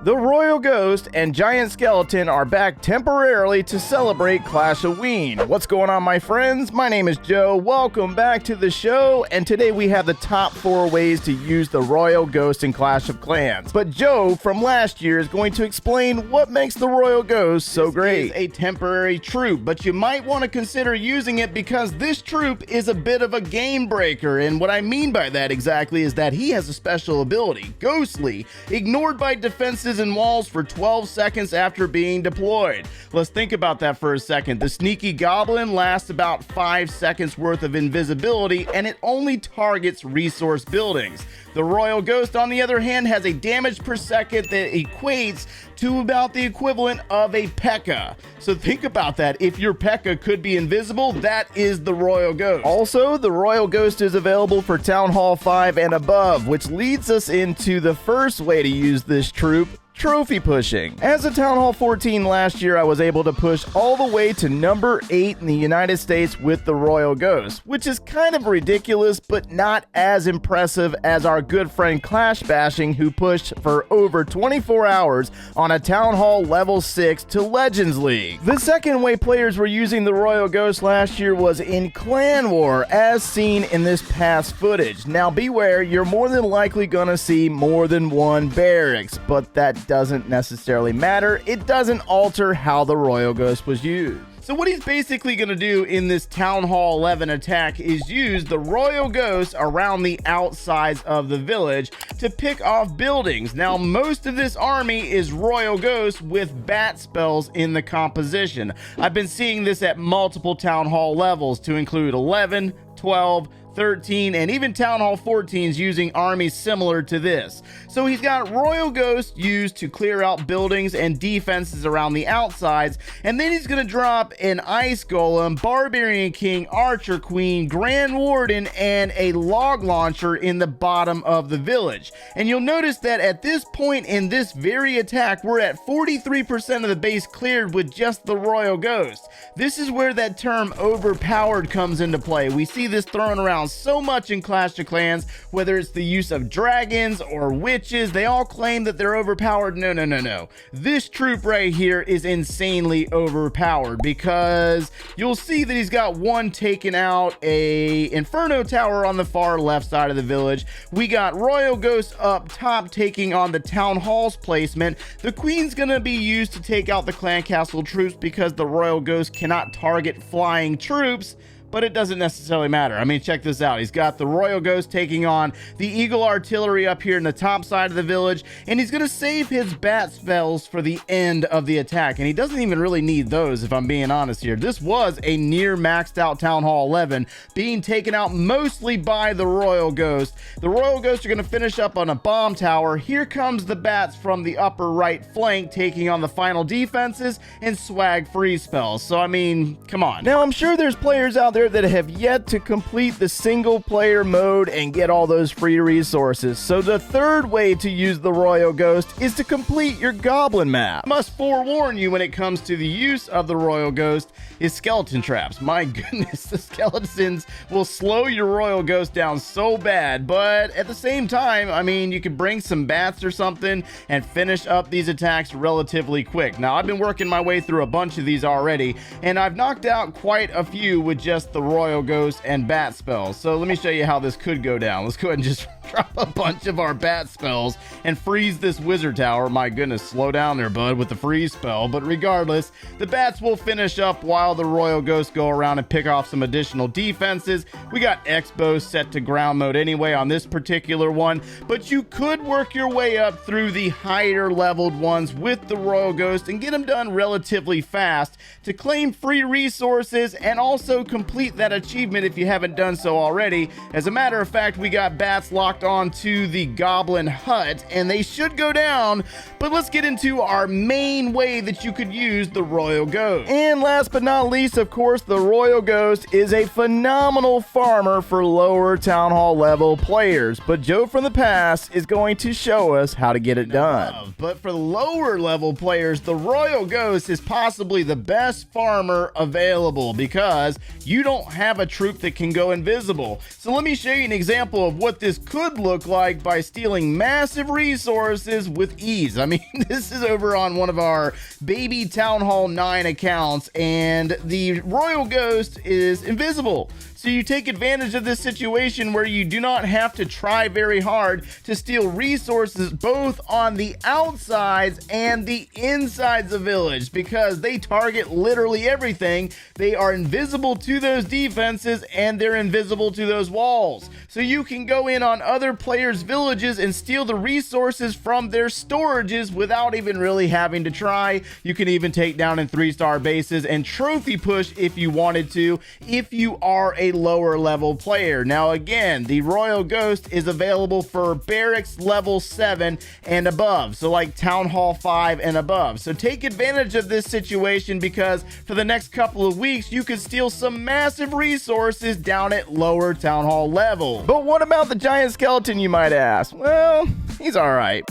The Royal Ghost and Giant Skeleton are back temporarily to celebrate Clash of Ween. What's going on, my friends? My name is Joe. Welcome back to the show, and today we have the top 4 ways to use the Royal Ghost in Clash of Clans. But Joe from last year is going to explain what makes the Royal Ghost so great. This is a temporary troop, but you might want to consider using it because this troop is a bit of a game breaker, and what I mean by that exactly is that he has a special ability, Ghostly, ignored by defenses and walls for 12 seconds after being deployed. Let's think about that for a second. The sneaky goblin lasts about 5 seconds worth of invisibility, and it only targets resource buildings. The Royal Ghost, on the other hand, has a damage per second that equates to about the equivalent of a P.E.K.K.A. So think about that. If your P.E.K.K.A. could be invisible, that is the Royal Ghost. Also, the Royal Ghost is available for Town Hall 5 and above, which leads us into the first way to use this troop: trophy pushing. As a Town Hall 14 last year, I was able to push all the way to number 8 in the United States with the Royal Ghost, which is kind of ridiculous, but not as impressive as our good friend Clash Bashing, who pushed for over 24 hours on a Town Hall level 6 to Legends League. The second way players were using the Royal Ghost last year was in Clan War, as seen in this past footage. Now beware, you're more than likely gonna see more than one barracks, but that doesn't necessarily matter. It doesn't alter how the Royal Ghost was used. So what he's basically going to do in this Town Hall 11 attack is use the Royal Ghost around the outsides of the village to pick off buildings. Now, most of this army is Royal Ghost with bat spells in the composition. I've been seeing this at multiple Town Hall levels to include 11, 12, 13, and even Town Hall 14s using armies similar to this. So he's got Royal Ghost used to clear out buildings and defenses around the outsides, and then he's going to drop an Ice Golem, Barbarian King, Archer Queen, Grand Warden, and a log launcher in the bottom of the village. And you'll notice that at this point in this very attack, we're at 43% of the base cleared with just the Royal Ghost. This is where that term overpowered comes into play. We see this thrown around so much in Clash of Clans, whether it's the use of dragons or witches. They all claim that they're overpowered. No. This troop right here is insanely overpowered because you'll see that he's got one taken out, a Inferno Tower on the far left side of the village. We got Royal Ghost up top taking on the Town Hall's placement. The Queen's gonna be used to take out the Clan Castle troops because the Royal Ghost cannot target flying troops, but it doesn't necessarily matter. I mean, check this out. He's got the Royal Ghost taking on the Eagle Artillery up here in the top side of the village, and he's going to save his bat spells for the end of the attack, and he doesn't even really need those, if I'm being honest here. This was a near maxed out Town Hall 11, being taken out mostly by the Royal Ghost. The Royal Ghosts are going to finish up on a bomb tower. Here comes the bats from the upper right flank, taking on the final defenses and swag free spells. So, I mean, come on. Now, I'm sure there's players out there that have yet to complete the single player mode and get all those free resources. So the third way to use the Royal Ghost is to complete your Goblin Map. I must forewarn you when it comes to the use of the Royal Ghost is skeleton traps. My goodness, the skeletons will slow your Royal Ghost down so bad, but at the same time, I mean, you could bring some bats or something and finish up these attacks relatively quick. Now, I've been working my way through a bunch of these already, and I've knocked out quite a few with just the Royal Ghost and bat spells. So let me show you how this could go down. Let's go ahead and just drop a bunch of our bat spells and freeze this wizard tower. My goodness, slow down there, bud, with the freeze spell. But regardless, the bats will finish up while the Royal Ghosts go around and pick off some additional defenses. We got X-Bow set to ground mode anyway on this particular one, but you could work your way up through the higher leveled ones with the Royal Ghost and get them done relatively fast to claim free resources and also complete that achievement if you haven't done so already. As a matter of fact, we got bats locked onto the Goblin Hut, and they should go down, but let's get into our main way that you could use the Royal Ghost. And last but not least, of course, the Royal Ghost is a phenomenal farmer for lower Town Hall level players, but Joe from the past is going to show us how to get it done. But for lower level players, the Royal Ghost is possibly the best farmer available because you don't have a troop that can go invisible. So let me show you an example of what this could would look like by stealing massive resources with ease. I mean, this is over on one of our baby Town Hall 9 accounts, and the Royal Ghost is invisible. So you take advantage of this situation where you do not have to try very hard to steal resources both on the outsides and the insides of village, because they target literally everything. They are invisible to those defenses and they're invisible to those walls. So you can go in on other players' villages and steal the resources from their storages without even really having to try. You can even take down in 3-star bases and trophy push if you wanted to, if you are a lower level player. Now again, the Royal Ghost is available for barracks level 7 and above, so like Town Hall 5 and above. So take advantage of this situation, because for the next couple of weeks you could steal some massive resources down at lower Town Hall level. But what about the giant skeleton, you might ask? Well, he's alright.